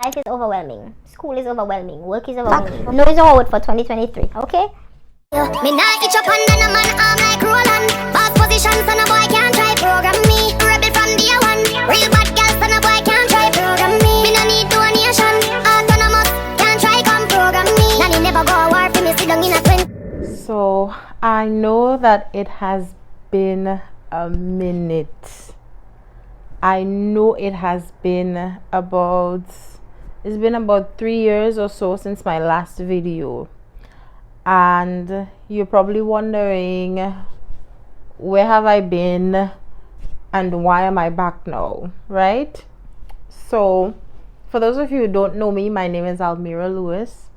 Life is overwhelming. School is overwhelming. Work is overwhelming. No is our word for 2023, okay? Me nah itch up under no man arm like Roland. Boss position, so no boy can't try program me. Rebel from day one. Real bad girl, so no boy can't try program me. Me no need donation. Autonomous, can't try come program me. Nanny never go a war for me, sit down in a twin. So I know that it has been a minute. I know it has been about 3 years or so since my last video, and you're probably wondering, where have I been and why am I back now, right? So for those of you who don't know me, my name is Almira Lewis.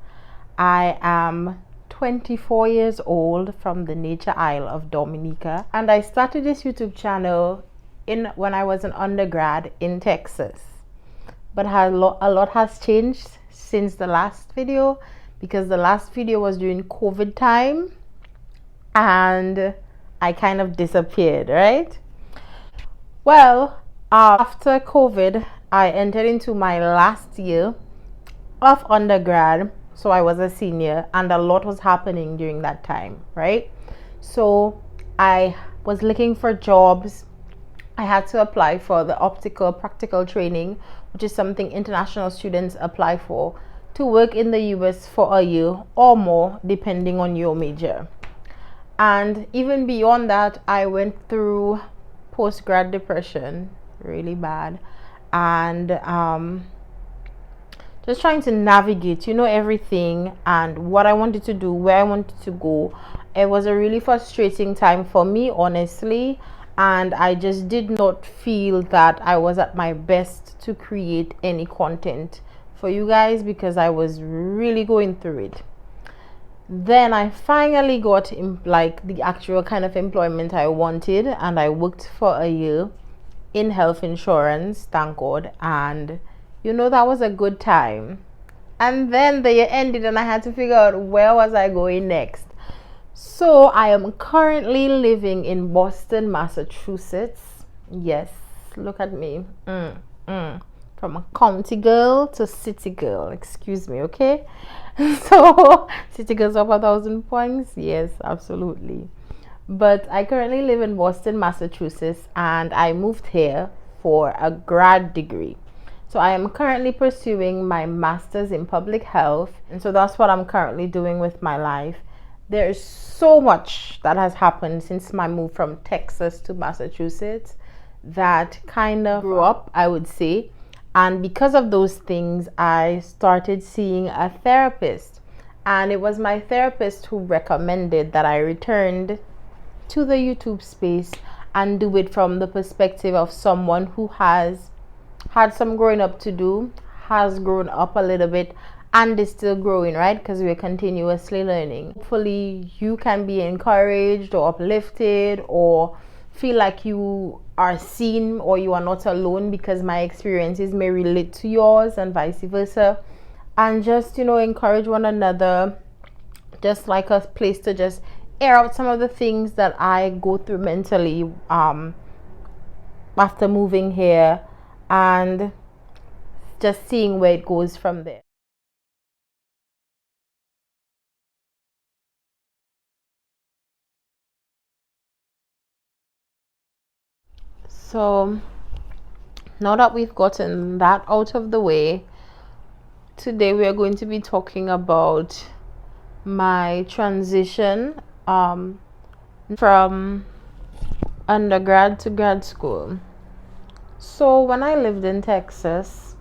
I am 24 years old from the nature isle of Dominica, and I started this YouTube channel when I was an undergrad in Texas. But a lot has changed since the last video, because the last video was during COVID time and I kind of disappeared, right? Well, after COVID, I entered into my last year of undergrad. So I was a senior and a lot was happening during that time, right? So I was looking for jobs. I had to apply for the optical practical training, which is something international students apply for, to work in the US for a year or more, depending on your major. And even beyond that, I went through post-grad depression, really bad, and just trying to navigate, everything and what I wanted to do, where I wanted to go. It was a really frustrating time for me, honestly. And I just did not feel that I was at my best to create any content for you guys, because I was really going through it. Then I finally got the actual kind of employment I wanted, and I worked for a year in health insurance, thank God, and that was a good time. And then the year ended and I had to figure out where was I going next. So I am currently living in Boston, Massachusetts. Yes, look at me. From a county girl to city girl. Excuse me, okay? So city girls up 1,000 points. Yes, absolutely. But I currently live in Boston, Massachusetts, and I moved here for a grad degree. So I am currently pursuing my master's in public health, and so that's what I'm currently doing with my life. There's so much that has happened since my move from Texas to Massachusetts that kind of grew up, I would say. And because of those things, I started seeing a therapist. And it was my therapist who recommended that I returned to the YouTube space and do it from the perspective of someone who has had some growing up to do, has grown up a little bit, and is still growing, right? Because we're continuously learning. Hopefully you can be encouraged or uplifted or feel like you are seen or you are not alone, because my experiences may relate to yours and vice versa. And just, encourage one another, just like a place to just air out some of the things that I go through mentally after moving here, and just seeing where it goes from there. So now that we've gotten that out of the way, today we are going to be talking about my transition from undergrad to grad school. So when I lived in Texas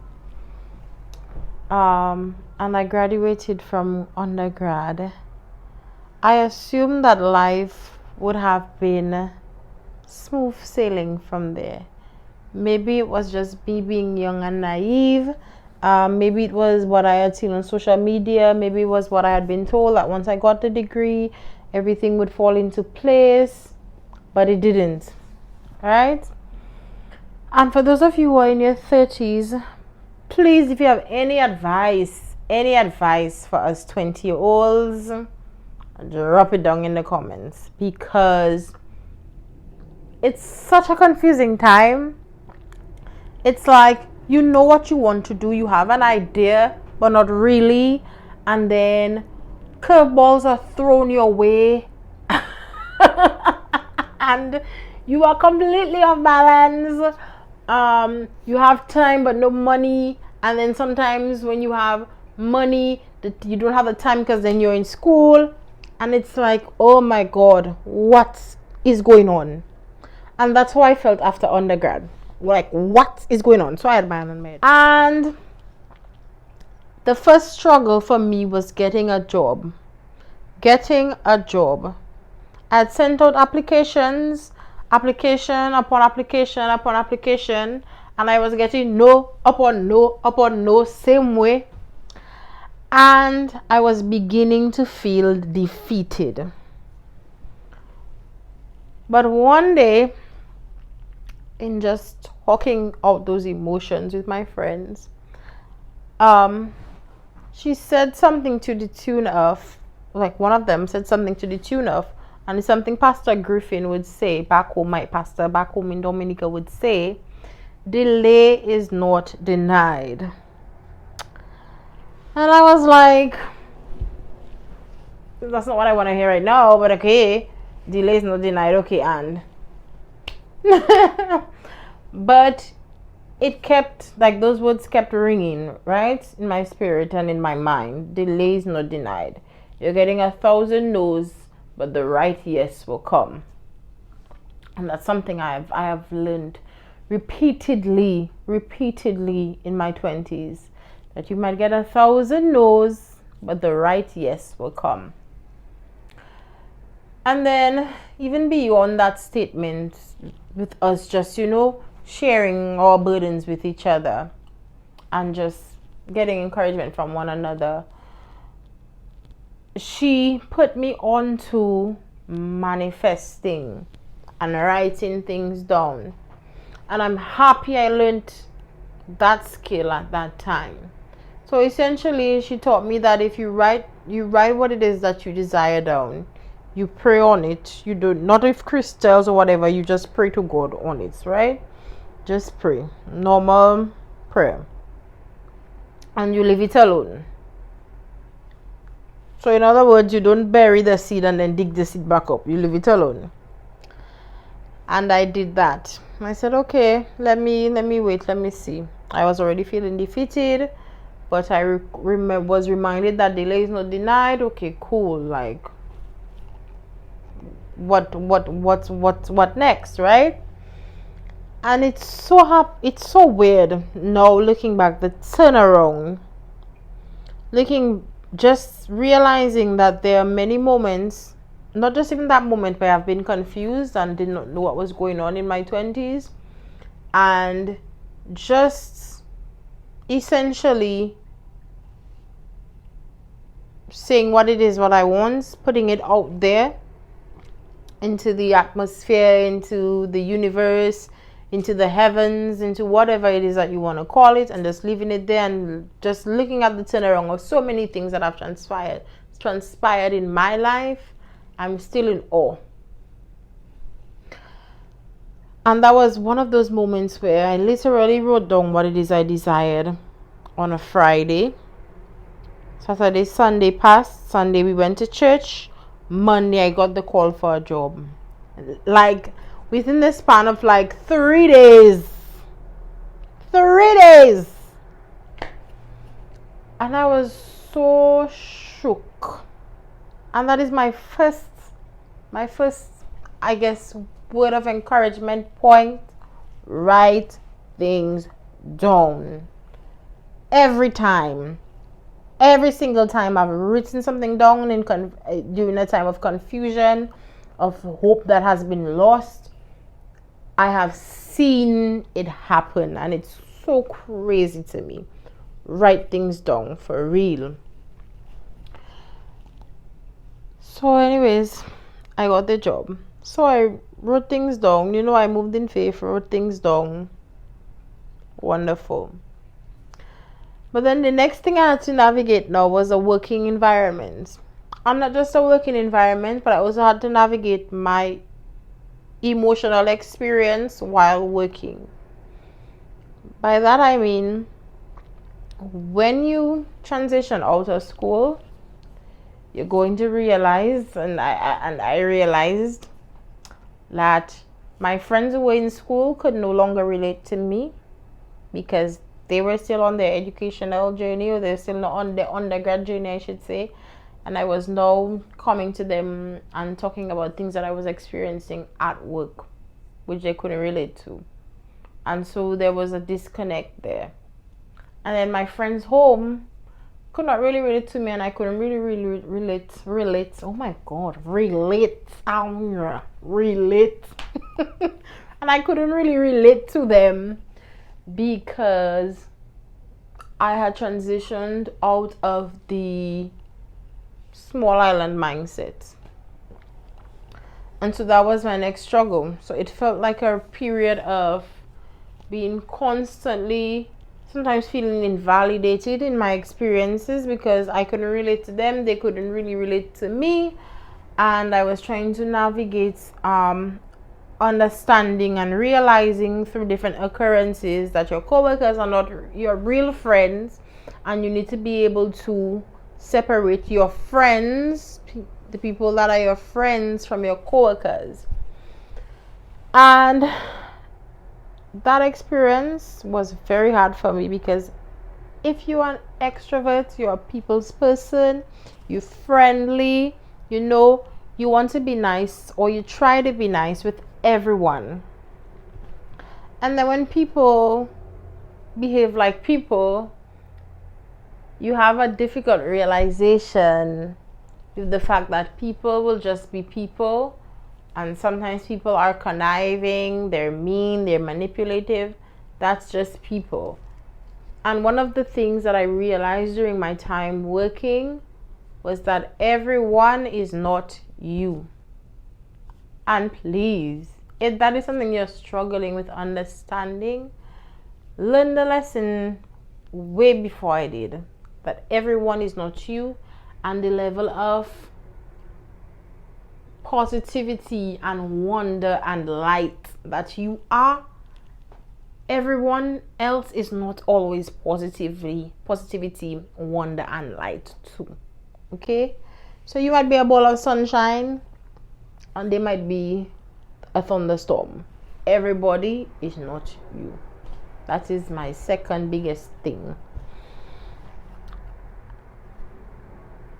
and I graduated from undergrad, I assumed that life would have been smooth sailing from there. Maybe it was just me being young and naive. Maybe it was what I had seen on social media. Maybe it was what I had been told, that once I got the degree, everything would fall into place. But it didn't. Right? And for those of you who are in your 30s, please, if you have any advice for us 20-year-olds, drop it down in the comments, because it's such a confusing time. It's like you know what you want to do, you have an idea, but not really, and then curveballs are thrown your way, and you are completely off balance. You have time but no money, and then sometimes when you have money, that you don't have the time because then you're in school, and it's like, oh my god, what is going on? And that's how I felt after undergrad. Like, what is going on? So I had my unmarried. And the first struggle for me was getting a job. I had sent out application upon application, and I was getting no upon no, same way. And I was beginning to feel defeated. But one day, in just talking out those emotions with my friends, she said something to the tune of, like, one of them said something to the tune of, and it's something Pastor Griffin would say back home, my pastor back home in Dominica would say, delay is not denied. And I was like, that's not what I want to hear right now, but okay, delay is not denied, okay, and but it kept, like, those words kept ringing right in my spirit and in my mind. Delay is not denied. You're getting 1,000 no's, but the right yes will come. And that's something I have learned repeatedly in my 20s, that you might get 1,000 no's, but the right yes will come. And then even beyond that statement, with us just, sharing our burdens with each other and just getting encouragement from one another, she put me on to manifesting and writing things down. And I'm happy I learned that skill at that time. So essentially, she taught me that if you write what it is that you desire down, you pray on it. You do not with crystals or whatever, you just pray to God on it, right? Just pray, normal prayer, and you leave it alone. So in other words, you don't bury the seed and then dig the seed back up. You leave it alone. And I did that. I said, okay, let me wait, let me see. I was already feeling defeated, but I was reminded that delay is not denied. Okay, cool. Like, what next, right? And it's so weird now looking back, the turnaround, just realizing that there are many moments, not just even that moment where I've been confused and did not know what was going on in my 20s, and just essentially saying what it is, what I want, putting it out there into the atmosphere, into the universe, into the heavens, into whatever it is that you want to call it, and just leaving it there and just looking at the turnaround of so many things that have transpired in my life. I'm still in awe. And that was one of those moments where I literally wrote down what it is I desired on a Friday. Saturday, Sunday passed. Sunday we went to church. Monday I got the call for a job. Like within the span of like 3 days. 3 days. And I was so shook. And that is my first, I guess, word of encouragement point. Write things down. Every single time I've written something down during a time of confusion, of hope that has been lost, I have seen it happen, and it's so crazy to me. Write things down for real. So anyways, I got the job. So I wrote things down. I moved in faith, wrote things down. Wonderful. But then the next thing I had to navigate now was a working environment. And not just a working environment, but I also had to navigate my emotional experience while working. By that I mean, when you transition out of school, you're going to realize, and I realized that my friends who were in school could no longer relate to me because they were still on their educational journey, or they're still not on their undergrad journey, I should say. And I was now coming to them and talking about things that I was experiencing at work, which they couldn't relate to. And so there was a disconnect there. And then my friends home could not really relate to me, and I couldn't really relate. Oh my god, relate, Almira, relate. And I couldn't really relate to them because I had transitioned out of the small island mindset. And so that was my next struggle. So it felt like a period of being constantly, sometimes feeling invalidated in my experiences because I couldn't relate to them, they couldn't really relate to me, and I was trying to navigate understanding and realizing through different occurrences that your coworkers are not your real friends, and you need to be able to separate your friends, the people that are your friends, from your coworkers. And that experience was very hard for me because if you're an extrovert, you're a people's person, you're friendly, you want to be nice, or you try to be nice with everyone. And then when people behave like people, you have a difficult realization with the fact that people will just be people, and sometimes people are conniving, they're mean, they're manipulative. That's just people. And one of the things that I realized during my time working was that everyone is not you. And please, if that is something you're struggling with understanding, learn the lesson way before I did, that everyone is not you, and the level of positivity and wonder and light that you are, everyone else is not always positivity, wonder and light too. Okay, so you might be a ball of sunshine and they might be a thunderstorm. Everybody is not you. That is my second biggest thing.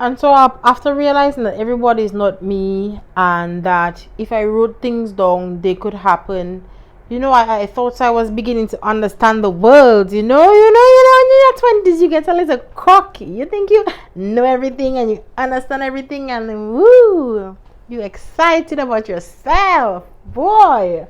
And so after realizing that everybody is not me, and that if I wrote things down, they could happen, I thought I was beginning to understand the world. In your 20s, you get a little cocky. You think you know everything and you understand everything, and woo, you excited about yourself, boy,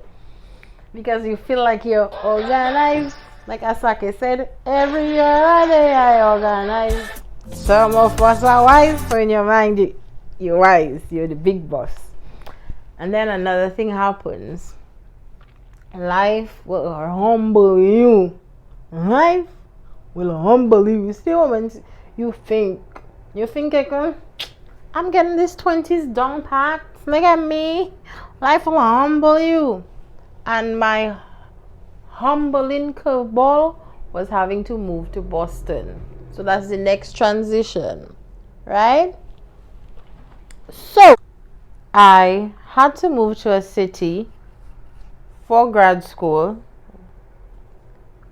because you feel like you're organized. Like Asake said, every year I organize. Some of us are wise, so in your mind, you're wise. You're the big boss. And then another thing happens. Life will humble you. Life will humble you. You see, when you think, I'm getting this 20s down packed. Look at me. Life will humble you. And my humbling curveball was having to move to Boston. So that's the next transition, right? So I had to move to a city for grad school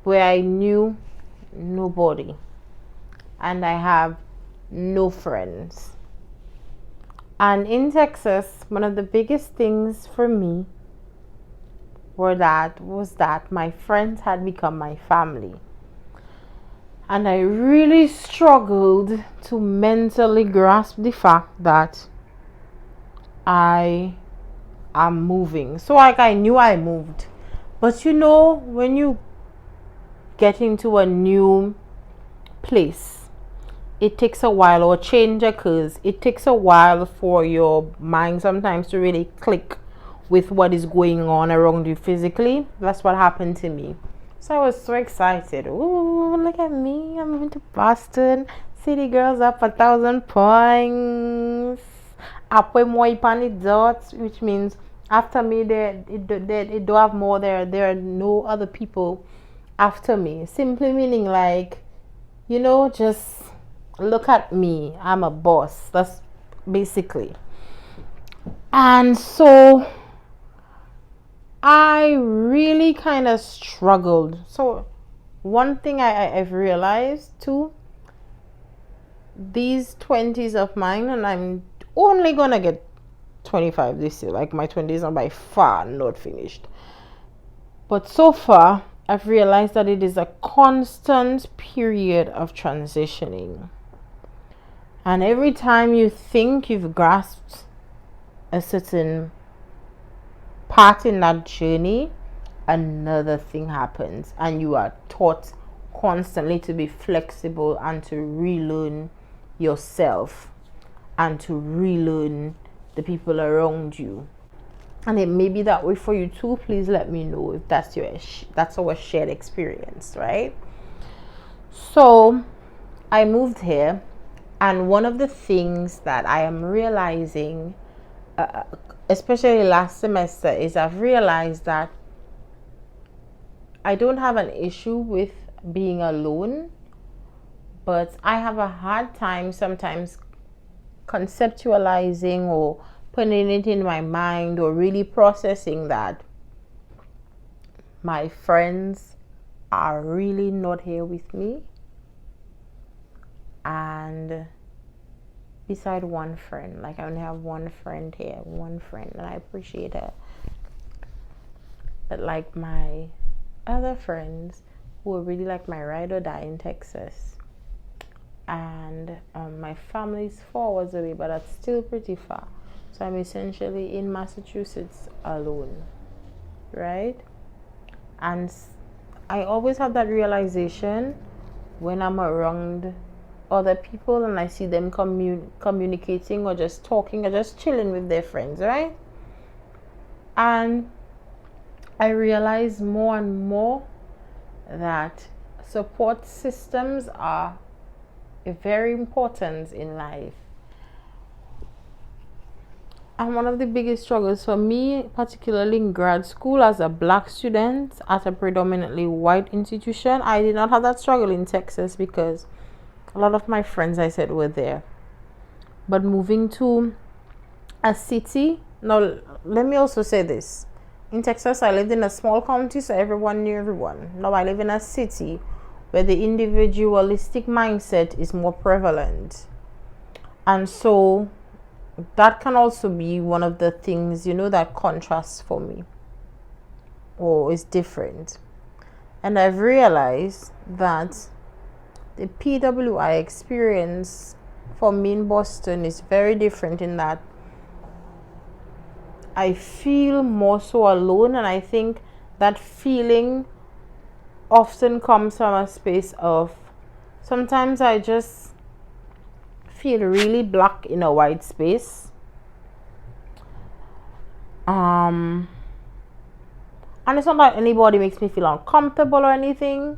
where I knew nobody and I have no friends. And in Texas, one of the biggest things for me was that my friends had become my family. And I really struggled to mentally grasp the fact that I am moving. So I knew I moved. But when you get into a new place, it takes a while, or change occurs. It takes a while for your mind sometimes to really click with what is going on around you physically. That's what happened to me. So I was so excited. Ooh, look at me. I'm moving to Boston. City girls up 1,000 points. Apoi moi pani dots, which means after me, it do have more there. There are no other people after me. Simply meaning like, just look at me. I'm a boss. That's basically. And so I really kind of struggled. So one thing I've realized too, these 20s of mine, and I'm only gonna get 25 this year. Like my 20s are by far not finished. But so far, I've realized that it is a constant period of transitioning. And every time you think you've grasped a certain part in that journey, another thing happens, and you are taught constantly to be flexible and to relearn yourself and to relearn the people around you. And it may be that way for you too. Please let me know if that's our shared experience, right? So I moved here, and one of the things that I am realizing, especially last semester, is I've realized that I don't have an issue with being alone, but I have a hard time sometimes conceptualizing or putting it in my mind or really processing that my friends are really not here with me. And beside one friend, like I only have one friend here, and I appreciate her. But like my other friends who are really like my ride or die in Texas, and my family's 4 hours away, but that's still pretty far. So I'm essentially in Massachusetts alone, right? And I always have that realization when I'm around other people and I see them communicating or just talking or just chilling with their friends, right? And I realize more and more that support systems are very important in life. And one of the biggest struggles for me, particularly in grad school as a black student at a predominantly white institution, I did not have that struggle in Texas because a lot of my friends, I said, were there. But moving to a city, now let me also say this. In Texas, I lived in a small county, so everyone knew everyone. Now I live in a city where the individualistic mindset is more prevalent. And so that can also be one of the things, that contrasts for me or is different. And I've realized that the PWI experience for me in Boston is very different in that I feel more so alone, and I think that feeling often comes from a space of sometimes I just feel really black in a white space. And it's not that anybody makes me feel uncomfortable or anything.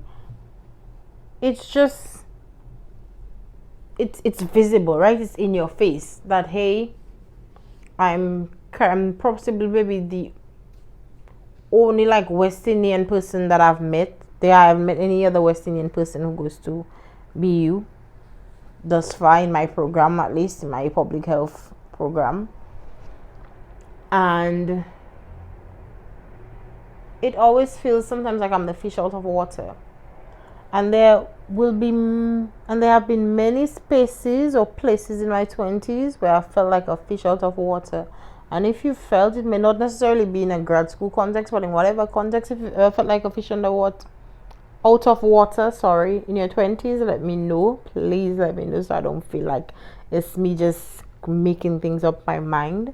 It's just it's visible, right? It's in your face that hey, I'm possibly maybe the only like West Indian person that I've met. I haven't met any other West Indian person who goes to BU thus far in my program, at least in my public health program. And it always feels sometimes like I'm the fish out of water. And there have been many spaces or places in my 20s where I felt like a fish out of water. And if you felt, it may not necessarily be in a grad school context, but in whatever context, if you ever felt like a fish out of water, in your 20s, let me know. Please let me know so I don't feel like it's me just making things up my mind.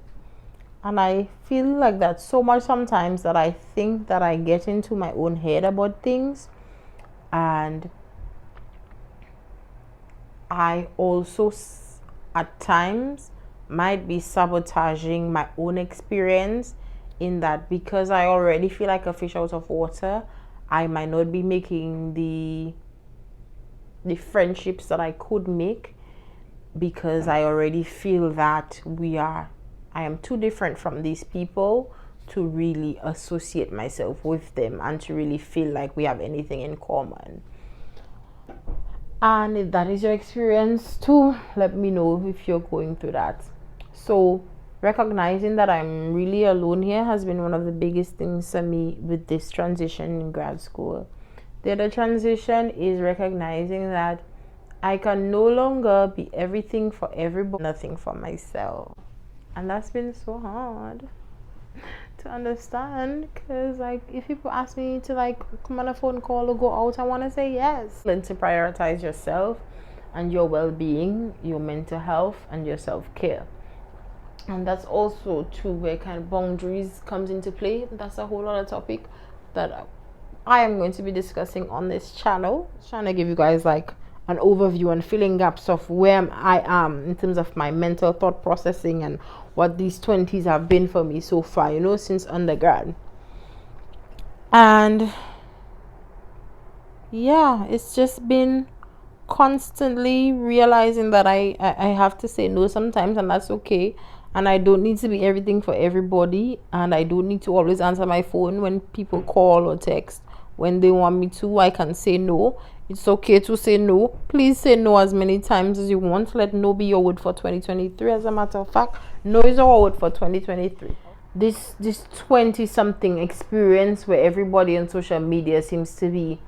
And I feel like that so much sometimes that I think that I get into my own head about things. And I also at times might be sabotaging my own experience in that because I already feel like a fish out of water, I might not be making the friendships that I could make because I already feel that I am too different from these people to really associate myself with them and to really feel like we have anything in common. And if that is your experience too, let me know if you're going through that. So recognizing that I'm really alone here has been one of the biggest things for me with this transition in grad school. The other transition is recognizing that I can no longer be everything for everybody, nothing for myself. And that's been so hard to understand, because like if people ask me to like come on a phone call or go out, I want to say yes. Learn to prioritize yourself and your well-being, your mental health, and your self-care. And that's also too where kind of boundaries comes into play. That's a whole other topic that I am going to be discussing on this channel, trying to give you guys like an overview and filling gaps of where I am in terms of my mental thought processing and what these 20s have been for me so far, you know, since undergrad. And yeah, it's just been constantly realizing that I have to say no sometimes, and that's okay. And I don't need to be everything for everybody, and I don't need to always answer my phone when people call or text. When they want me to, I can say no. It's okay to say no. Please say no as many times as you want. Let no be your word for 2023. As a matter of fact, no is our word for 2023. This 20-something experience where everybody on social media seems to be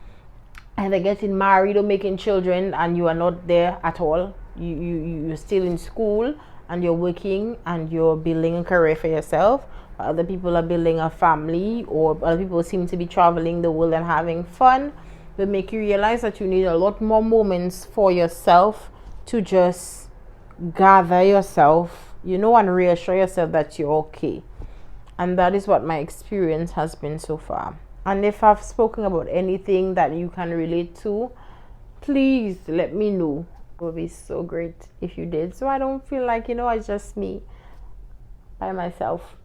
either getting married or making children, and you are not there at all. You're still in school and you're working and you're building a career for yourself. Other people are building a family, or other people seem to be traveling the world and having fun. Will make you realize that you need a lot more moments for yourself to just gather yourself, you know, and reassure yourself that you're okay. And that is what my experience has been so far. And if I've spoken about anything that you can relate to, please let me know. It would be so great if you did, so I don't feel like, you know, it's just me by myself.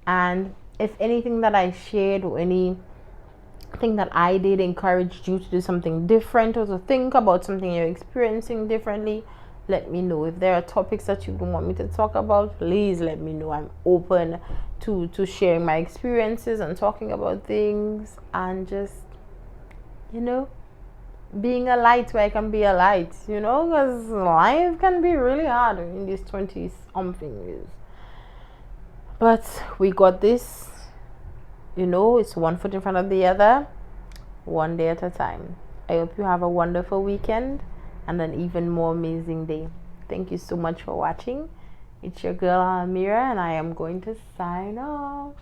And if anything that I shared or anything that I did encouraged you to do something different or to think about something you're experiencing differently, let me know. If there are topics that you don't want me to talk about, please let me know. I'm open to sharing my experiences and talking about things, and just, you know, being a light where I can be a light, you know, because life can be really hard in these 20s something years. But we got this, you know. It's one foot in front of the other, one day at a time. I hope you have a wonderful weekend and an even more amazing day. Thank you so much for watching. It's your girl Almira, and I am going to sign off.